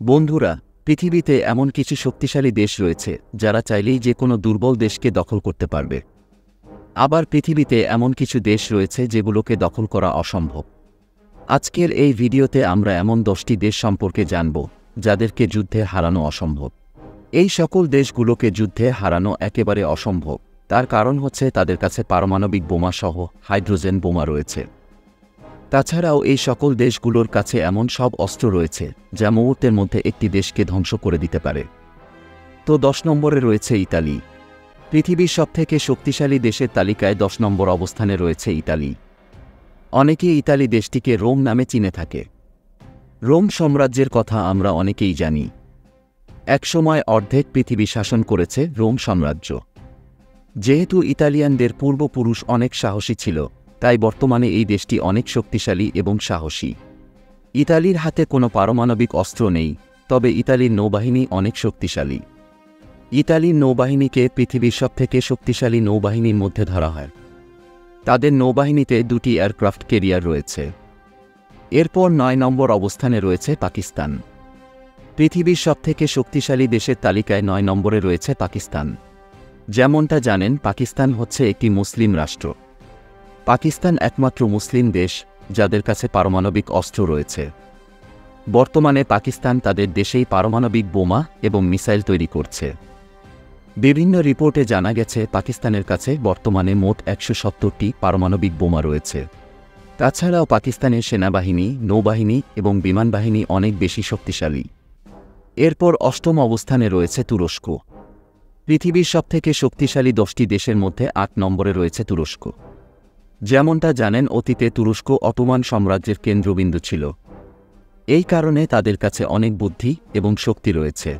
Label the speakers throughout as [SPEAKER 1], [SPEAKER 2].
[SPEAKER 1] বন্ধুরা, পৃথিবীতে এমন কিছু শক্তিশালী দেশ রয়েছে যারা চাইলেই যে কোনো দুর্বল দেশকে দখল করতে পারবে। আবার পৃথিবীতে এমন কিছু দেশ রয়েছে যেগুলোকে দখল করা অসম্ভব। আজকের এই ভিডিওতে আমরা এমন 10টি দেশ সম্পর্কে জানব যাদেরকে যুদ্ধে হারানো অসম্ভব। এই সকল দেশগুলোকে যুদ্ধে হারানো একেবারে অসম্ভব, তার কারণ হচ্ছে তাদের কাছে পারমাণবিক বোমা সহ হাইড্রোজেন বোমা রয়েছে। তাছাড়াও এই সকল দেশগুলোর কাছে এমন সব অস্ত্র রয়েছে যা মুহূর্তের মধ্যে একটি দেশকে ধ্বংস করে দিতে পারে। তো 10 নম্বরে রয়েছে ইতালি। পৃথিবীর সবথেকে শক্তিশালী দেশের তালিকায় 10 নম্বর অবস্থানে রয়েছে ইতালি। অনেকে ইতালি দেশটিকে রোম নামে চিনে থাকে। রোম সাম্রাজ্যের কথা আমরা অনেকেই জানি। একসময় অর্ধেক পৃথিবী শাসন করেছে রোম সাম্রাজ্য। যেহেতু ইতালিয়ানদের পূর্বপুরুষ অনেক সাহসী ছিল, তাই বর্তমানে এই দেশটি অনেক শক্তিশালী এবং সাহসী। ইতালির হাতে কোনো পারমাণবিক অস্ত্র নেই, তবে ইতালির নৌবাহিনী অনেক শক্তিশালী। ইতালির নৌবাহিনীকে পৃথিবীর সবথেকে শক্তিশালী নৌবাহিনীর মধ্যে ধরা হয়। তাদের নৌবাহিনীতে 2টি এয়ারক্রাফট ক্যারিয়ার রয়েছে। এরপর 9 নম্বর অবস্থানে রয়েছে পাকিস্তান। পৃথিবীর সবথেকে শক্তিশালী দেশের তালিকায় 9 নম্বরে রয়েছে পাকিস্তান। যেমনটা জানেন, পাকিস্তান হচ্ছে একটি মুসলিম রাষ্ট্র। পাকিস্তান একমাত্র মুসলিম দেশ যাদের কাছে পারমাণবিক অস্ত্র রয়েছে। বর্তমানে পাকিস্তান তাদের দেশেই পারমাণবিক বোমা এবং মিসাইল তৈরি করছে। বিভিন্ন রিপোর্টে জানা গেছে পাকিস্তানের কাছে বর্তমানে মোট 170টি পারমাণবিক বোমা রয়েছে। তাছাড়াও পাকিস্তানের সেনাবাহিনী, নৌবাহিনী এবং বিমান বাহিনী অনেক বেশি শক্তিশালী। এরপর 8ম অবস্থানে রয়েছে তুরস্ক। পৃথিবীর সবথেকে শক্তিশালী 10টি দেশের মধ্যে 8 নম্বরে রয়েছে তুরস্ক। যেমনটা জানেন, অতীতে তুরস্ক অটোমান সাম্রাজ্যের কেন্দ্রবিন্দু ছিল। এই কারণে তাদের কাছে অনেক বুদ্ধি এবং শক্তি রয়েছে।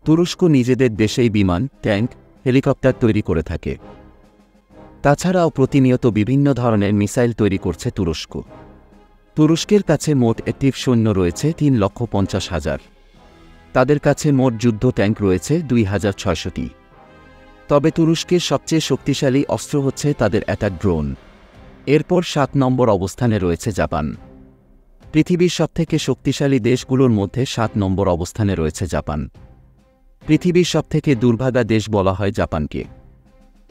[SPEAKER 1] তুরস্ক নিজেদের দেশেই বিমান, ট্যাঙ্ক, হেলিকপ্টার তৈরি করে থাকে। তাছাড়াও প্রতিনিয়ত বিভিন্ন ধরনের মিসাইল তৈরি করছে তুরস্ক। তুরস্কের কাছে মোট অ্যাক্টিভ সৈন্য রয়েছে 3,50,000। তাদের কাছে মোট যুদ্ধ ট্যাঙ্ক রয়েছে 2,600টি। তবে তুরস্কের সবচেয়ে শক্তিশালী অস্ত্র হচ্ছে তাদের অ্যাটাক ড্রোন। এরপর 7 নম্বর অবস্থানে রয়েছে জাপান। পৃথিবীর সবথেকে শক্তিশালী দেশগুলোর মধ্যে 7 নম্বর অবস্থানে রয়েছে জাপান। পৃথিবীর সবথেকে দুর্ভাগা দেশ বলা হয় জাপানকে,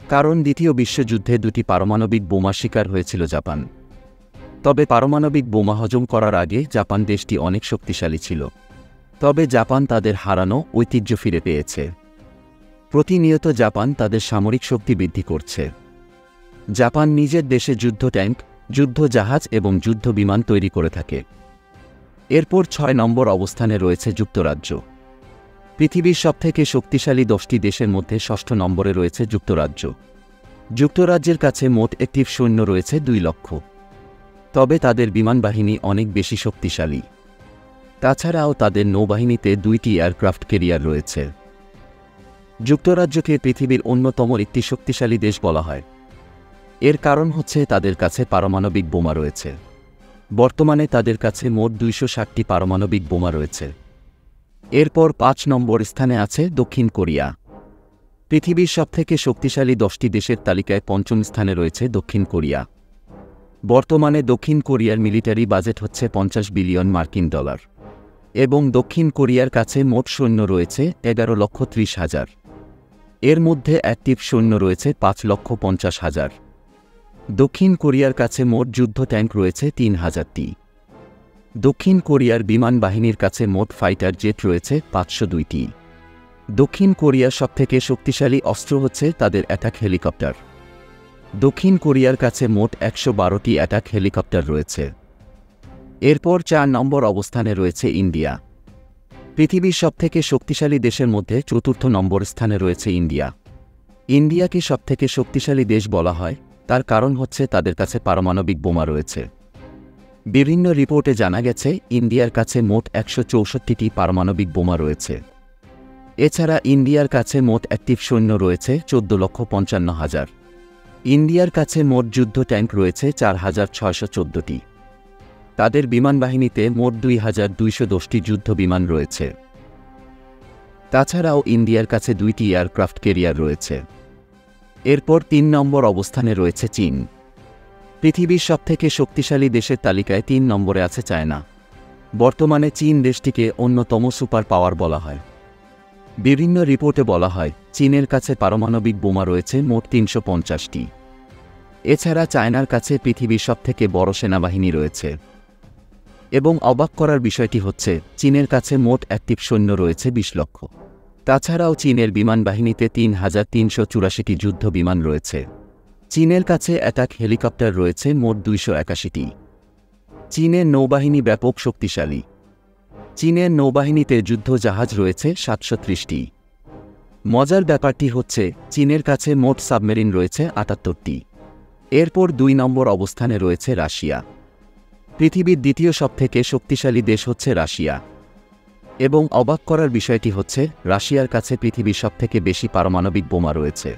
[SPEAKER 1] কারণ দ্বিতীয় বিশ্বযুদ্ধে 2টি পারমাণবিক বোমা শিকার হয়েছিল জাপান। তবে পারমাণবিক বোমা হজম করার আগে জাপান দেশটি অনেক শক্তিশালী ছিল। তবে জাপান তাদের হারানো ঐতিহ্য ফিরে পেয়েছে। প্রতিনিয়ত জাপান তাদের সামরিক শক্তি বৃদ্ধি করছে। জাপান নিজের দেশে যুদ্ধ ট্যাঙ্ক, যুদ্ধ জাহাজ এবং যুদ্ধ বিমান তৈরি করে থাকে। এরপর 6 নম্বর অবস্থানে রয়েছে যুক্তরাজ্য। পৃথিবীর সবথেকে শক্তিশালী 10টি দেশের মধ্যে 6ষ্ঠ নম্বরে রয়েছে যুক্তরাজ্য। যুক্তরাজ্যের কাছে মোট অ্যাক্টিভ সৈন্য রয়েছে 2 লক্ষ। তবে তাদের বিমান বাহিনী অনেক বেশি শক্তিশালী। তাছাড়াও তাদের নৌবাহিনীতে 2টি এয়ারক্রাফট ক্যারিয়ার রয়েছে। যুক্তরাজ্যকে পৃথিবীর অন্যতম একটি শক্তিশালী দেশ বলা হয়। এর কারণ হচ্ছে তাদের কাছে পারমাণবিক বোমা রয়েছে। বর্তমানে তাদের কাছে মোট 260টি পারমাণবিক বোমা রয়েছে। এরপর 5 নম্বর স্থানে আছে দক্ষিণ কোরিয়া। পৃথিবীর সবথেকে শক্তিশালী 10টি দেশের তালিকায় 5ম স্থানে রয়েছে দক্ষিণ কোরিয়া। বর্তমানে দক্ষিণ কোরিয়ার মিলিটারি বাজেট হচ্ছে $50 বিলিয়ন এবং দক্ষিণ কোরিয়ার কাছে মোট সৈন্য রয়েছে 11,30,000। এর মধ্যে অ্যাক্টিভ সৈন্য রয়েছে 5,50,000। দক্ষিণ কোরিয়ার কাছে মোট যুদ্ধ ট্যাঙ্ক রয়েছে 3,000টি। দক্ষিণ কোরিয়ার বিমান বাহিনীর কাছে মোট ফাইটার জেট রয়েছে 502টি। দক্ষিণ কোরিয়ার সবথেকে শক্তিশালী অস্ত্র হচ্ছে তাদের অ্যাটাক হেলিকপ্টার। দক্ষিণ কোরিয়ার কাছে মোট 112টি অ্যাটাক হেলিকপ্টার রয়েছে। এরপর 4 নম্বর অবস্থানে রয়েছে ইন্ডিয়া। পৃথিবীর সবথেকে শক্তিশালী দেশের মধ্যে 4র্থ নম্বর স্থানে রয়েছে ইন্ডিয়া। ইন্ডিয়াকে সবথেকে শক্তিশালী দেশ বলা হয়, তার কারণ হচ্ছে তাদের কাছে পারমাণবিক বোমা রয়েছে। বিভিন্ন রিপোর্টে জানা গেছে ইন্ডিয়ার কাছে মোট 164টি পারমাণবিক বোমা রয়েছে। এছাড়া ইন্ডিয়ার কাছে মোট অ্যাক্টিভ সৈন্য রয়েছে 14,55,000। ইন্ডিয়ার কাছে মোট যুদ্ধ ট্যাঙ্ক রয়েছে 4,614টি। তাদের বিমান বাহিনীতে মোট 2,210টি যুদ্ধ বিমান রয়েছে। তাছাড়াও ইন্ডিয়ার কাছে 2টি এয়ারক্রাফট ক্যারিয়ার রয়েছে। এরপর 3 নম্বর অবস্থানে রয়েছে চীন। পৃথিবীর সবথেকে শক্তিশালী দেশের তালিকায় 3 নম্বরে আছে চায়না। বর্তমানে চীন দেশটিকে অন্যতম সুপার পাওয়ার বলা হয়। বিভিন্ন রিপোর্টে বলা হয় চীনের কাছে পারমাণবিক বোমা রয়েছে মোট ৩৫০টি। এছাড়া চায়নার কাছে পৃথিবীর সবথেকে বড় সেনাবাহিনী রয়েছে। এবং অবাক করার বিষয়টি হচ্ছে চীনের কাছে মোট অ্যাক্টিভ সৈন্য রয়েছে ২০ লক্ষ। তাছাড়াও চীনের বিমান বাহিনীতে ৩,৩৮৪টি যুদ্ধ বিমান রয়েছে। চীনের কাছে অ্যাটাক হেলিকপ্টার রয়েছে মোট ২৮১টি। চীনের নৌবাহিনী ব্যাপক শক্তিশালী। চীনের নৌবাহিনীতে যুদ্ধ জাহাজ রয়েছে ৭৩০টি। মজার ব্যাপারটি হচ্ছে চীনের কাছে মোট সাবমেরিন রয়েছে ৭৮টি। এরপর ২ নম্বর অবস্থানে রয়েছে রাশিয়া। পৃথিবীর দ্বিতীয় সবথেকে শক্তিশালী দেশ হচ্ছে রাশিয়া। এবং অবাক করার বিষয়টি হচ্ছে রাশিয়ার কাছে পৃথিবীর সবথেকে বেশি পারমাণবিক বোমা রয়েছে।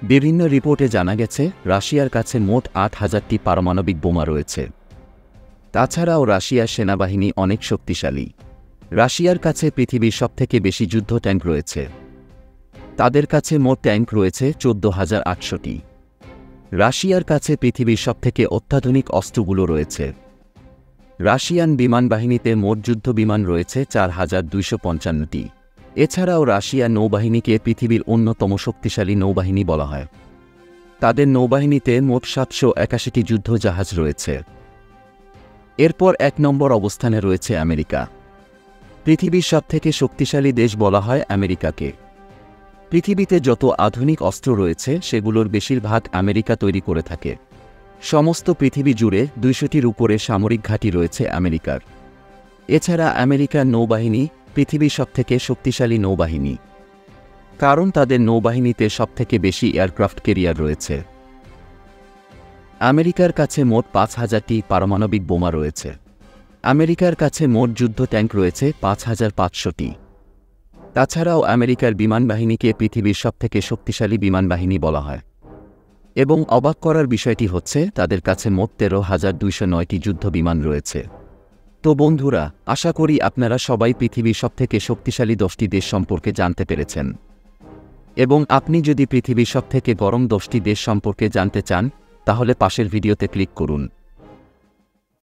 [SPEAKER 1] বিভিন্ন রিপোর্টে জানা গেছে রাশিয়ার কাছে মোট ৮,০০০টি পারমাণবিক বোমা রয়েছে। তাছাড়াও রাশিয়ার সেনাবাহিনী অনেক শক্তিশালী। রাশিয়ার কাছে পৃথিবীর সবথেকে বেশি যুদ্ধ ট্যাঙ্ক রয়েছে। তাদের কাছে মোট ট্যাঙ্ক রয়েছে ১৪,৮০০টি। রাশিয়ার কাছে পৃথিবীর সবথেকে অত্যাধুনিক অস্ত্রগুলো রয়েছে। রাশিয়ান বিমান বাহিনীতে মোট যুদ্ধ বিমান রয়েছে ৪,২৫৫টি। এছাড়াও রাশিয়া নৌবাহিনীকে পৃথিবীর অন্যতম শক্তিশালী নৌবাহিনী বলা হয়। তাদের নৌবাহিনীতে মোট ৭৮১টি যুদ্ধ জাহাজ রয়েছে। এরপর ১ নম্বর অবস্থানে রয়েছে আমেরিকা। পৃথিবীর সবথেকে শক্তিশালী দেশ বলা হয় আমেরিকাকে। পৃথিবীতে যত আধুনিক অস্ত্র রয়েছে সেগুলোর বেশিরভাগ আমেরিকা তৈরি করে থাকে। সমস্ত পৃথিবী জুড়ে ২০০টির উপরে সামরিক ঘাঁটি রয়েছে আমেরিকার। এছাড়া আমেরিকার নৌবাহিনী পৃথিবীর সবথেকে শক্তিশালী নৌবাহিনী, কারণ তাদের নৌবাহিনীতে সবথেকে বেশি এয়ারক্রাফট ক্যারিয়ার রয়েছে। আমেরিকার কাছে মোট ৫,০০০টি পারমাণবিক বোমা রয়েছে। আমেরিকার কাছে মোট যুদ্ধ ট্যাঙ্ক রয়েছে ৫,৫০০টি। তাছাড়াও আমেরিকার বিমান বাহিনীকে পৃথিবীর সবথেকে শক্তিশালী বিমান বাহিনী বলা হয়। এবং অবাক করার বিষয়টি হচ্ছে তাদের কাছে মোট ১৩,২০৯টি যুদ্ধ বিমান রয়েছে। তো বন্ধুরা, আশা করি আপনারা সবাই পৃথিবীর সবথেকে শক্তিশালী 10টি দেশ সম্পর্কে জানতে পেরেছেন। এবং আপনি যদি পৃথিবীর সবথেকে গরম 10টি দেশ সম্পর্কে জানতে চান তাহলে পাশের ভিডিওতে ক্লিক করুন।